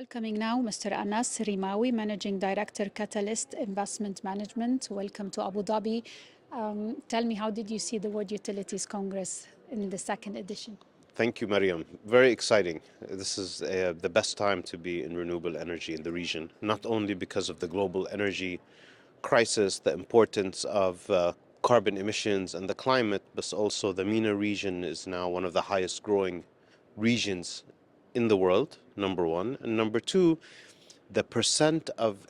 Welcoming now Mr. Ennis Rimawi, Managing Director, Catalyst Investment Management. Welcome to Abu Dhabi. Tell me, how did you see the World Utilities Congress in the second edition? Thank you, Mariam. Very exciting. This is the best time to be in renewable energy in the region, not only because of the global energy crisis, the importance of carbon emissions and the climate, but also the MENA region is now one of the highest growing regions in the world, number one. And number two, the percent of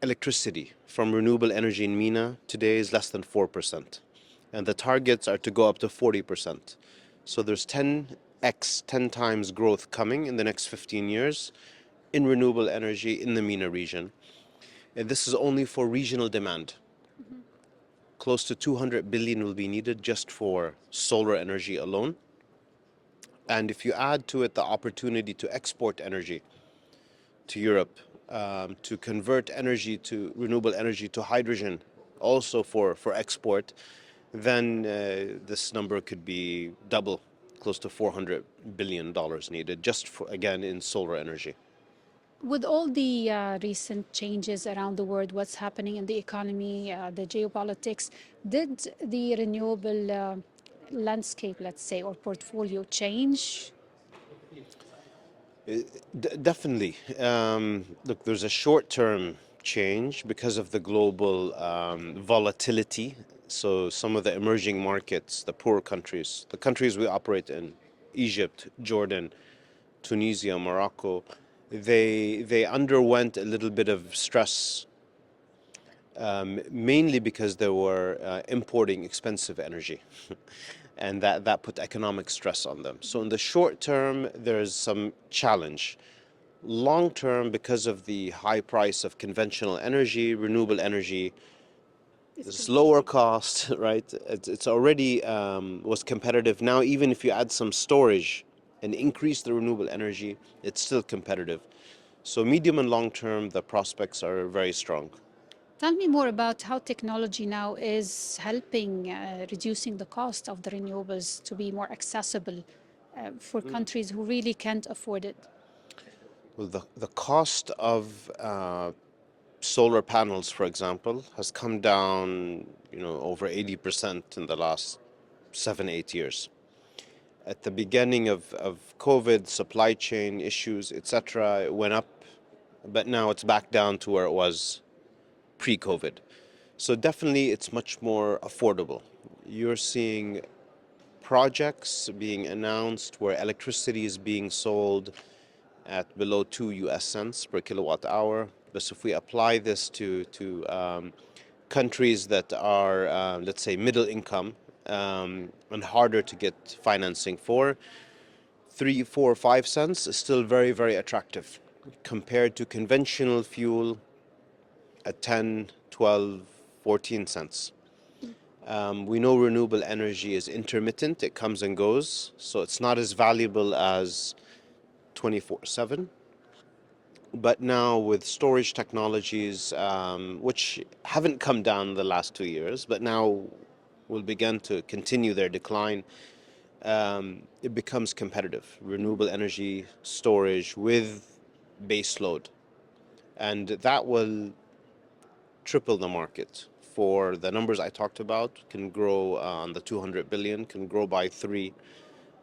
electricity from renewable energy in MENA today is less than 4%. And the targets are to go up to 40%. So there's 10x, 10 times growth coming in the next 15 years in renewable energy in the MENA region. And this is only for regional demand. Close to 200 billion will be needed just for solar energy alone. And if you add to it the opportunity to export energy to Europe, to convert energy to renewable energy to hydrogen, also for export, then this number could be double, close to $400 billion needed just for, again, in solar energy. With all the recent changes around the world, what's happening in the economy, the geopolitics, did the renewable landscape, let's say, or portfolio change? Definitely. Look, there's a short-term change because of the global volatility. So some of the emerging markets, the poor countries, the countries we operate in, Egypt, Jordan, Tunisia, Morocco, they underwent a little bit of stress, mainly because they were importing expensive energy. And that put economic stress on them. So in the short term, there's some challenge. Long term, because of the high price of conventional energy, renewable energy is lower cost, right? It's already was competitive. Now, even if you add some storage and increase the renewable energy, it's still competitive. So medium and long term, the prospects are very strong. Tell me more about how technology now is helping reducing the cost of the renewables to be more accessible for countries who really can't afford it. Well, the cost of solar panels, for example, has come down, over 80% in the last 7, 8 years. At the beginning of COVID, supply chain issues, etc., it went up, but now it's back down to where it was pre-COVID. So definitely it's much more affordable. You're seeing projects being announced where electricity is being sold at below 2 US cents per kilowatt hour. But if we apply this to countries that are, let's say, middle income and harder to get financing for, 3, 4, 5 cents is still very, very attractive compared to conventional fuel at 10, 12, 14 cents. We know renewable energy is intermittent, it comes and goes, so it's not as valuable as 24/7. But now with storage technologies, which haven't come down the last 2 years, but now will begin to continue their decline, it becomes competitive. Renewable energy storage with base load. And that will triple the market. For the numbers I talked about, can grow on the 200 billion, can grow by 3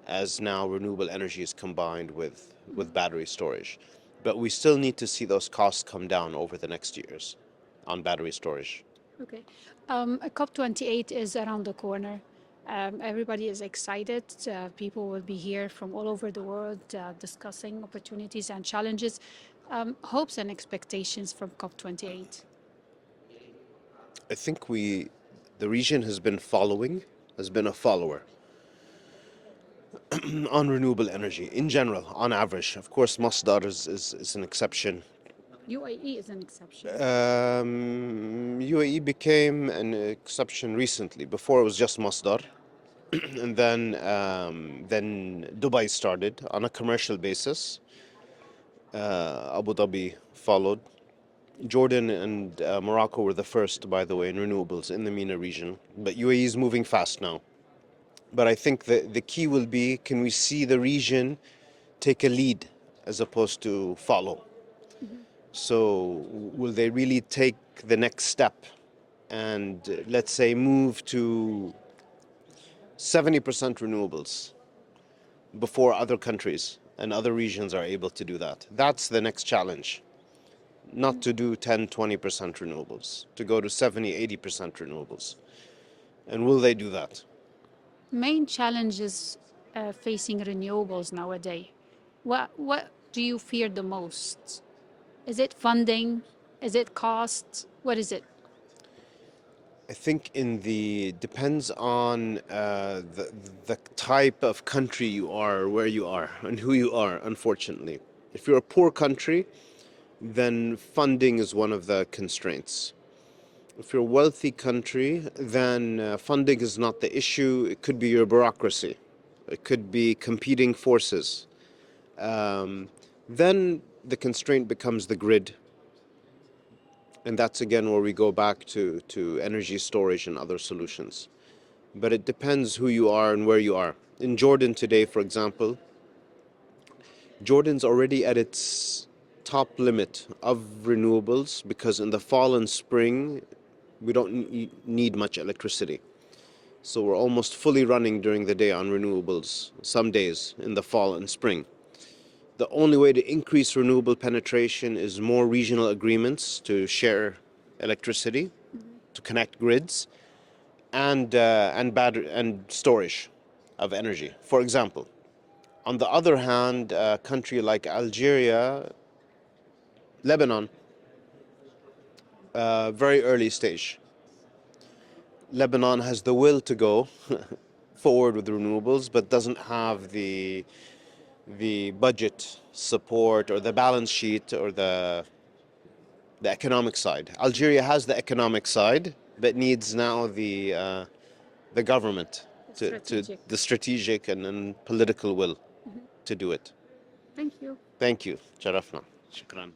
as now renewable energy is combined with battery storage. But we still need to see those costs come down over the next years on battery storage. Okay. COP28 is around the corner. Everybody is excited. People will be here from all over the world discussing opportunities and challenges. Hopes and expectations from COP28. I think the region has been a follower on renewable energy in general, on average. Of course, Masdar is an exception. UAE is an exception. UAE became an exception recently. Before it was just Masdar, and then Dubai started on a commercial basis. Abu Dhabi followed. Jordan and Morocco were the first, by the way, in renewables in the MENA region. But UAE is moving fast now. But I think the key will be, can we see the region take a lead as opposed to follow. Mhm. So, will they really take the next step and let's say move to 70% renewables before other countries and other regions are able to do that? That's the next challenge. Not to do 10, 20% renewables, to go to 70, 80% renewables. And will they do that? Main challenges facing renewables nowadays. What do you fear the most? Is it funding? Is it cost? What is it? I think in the depends on the type of country you are, where you are, and who you are. Unfortunately, if you're a poor country, then funding is one of the constraints. If you're a wealthy country, then funding is not the issue. It could be your bureaucracy. It could be competing forces. Um, then the constraint becomes the grid, and that's again where we go back to energy storage and other solutions. But it depends who you are and where you are. In Jordan today, for example, Jordan's already at its top limit of renewables because in the fall and spring, we don't need much electricity. So we're almost fully running during the day on renewables, some days in the fall and spring. The only way to increase renewable penetration is more regional agreements to share electricity, to connect grids, and storage of energy. For example, on the other hand, a country like Algeria, Lebanon, very early stage. Lebanon has the will to go forward with renewables, but doesn't have the budget support or the balance sheet or the economic side. Algeria has the economic side, but needs now the government to Strategic. the strategic and political will to do it. Thank you. Thank you. شرفنا. شكرا.